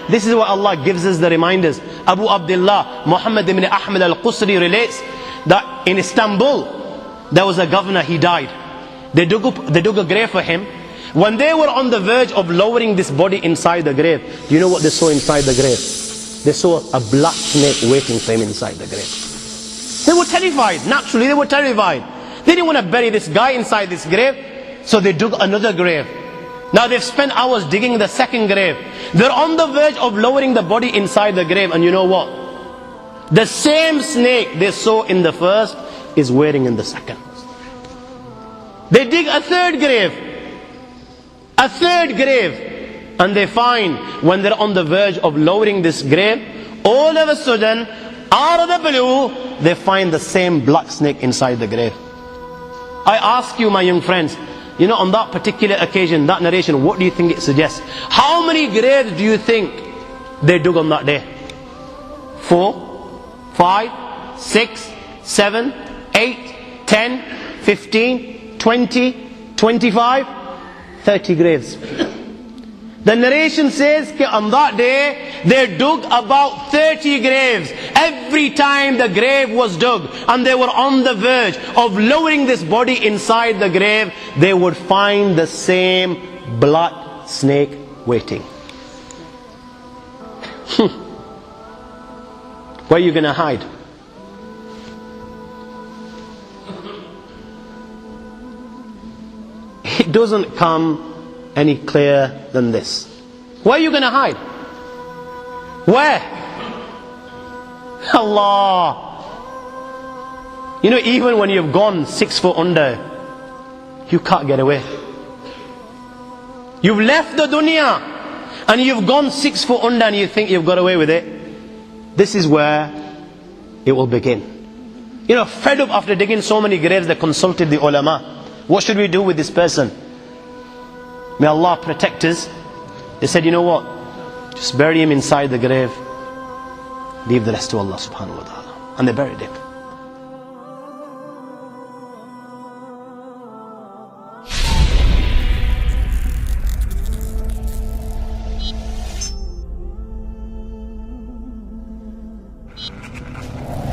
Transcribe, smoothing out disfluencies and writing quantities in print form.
This is what Allah gives us the reminders. Abu Abdullah Muhammad ibn Ahmad al-Qusri relates that in Istanbul there was a governor, he died. They dug a grave for him. When they were on the verge of lowering this body inside the grave, do you know what they saw inside the grave? They saw a black snake waiting for him inside the grave. They were terrified. Naturally they were terrified. They didn't want to bury this guy inside this grave, so they dug another grave. Now they've spent hours digging the second grave. They're on the verge of lowering the body inside the grave, and you know what? The same snake they saw in the first is waiting in the second. They dig a third grave. A third grave. And they find, when they're on the verge of lowering this grave, all of a sudden, out of the blue, they find the same black snake inside the grave. I ask you, my young friends, you know, on that particular occasion, that narration, what do you think it suggests? How many graves do you think they dug on that day? 4, 5, 6, 7, 8, 10, 15, 20, 25, 30 graves. The narration says that on that day they dug about 30 graves. Every time the grave was dug and they were on the verge of lowering this body inside the grave, they would find the same black snake waiting. Where are you going to hide? It doesn't come any clearer than this. Where are you going to hide? Where? Allah. You know, even when you've gone 6 foot under, you can't get away. You've left the dunya and you've gone 6 foot under and you think you've got away with it. This is where it will begin. You know, fed up after digging so many graves, they consulted the ulama. What should we do with this person? May Allah protect us. They said, you know what? Just bury him inside the grave. Leave the rest to Allah subhanahu wa ta'ala. And they buried him.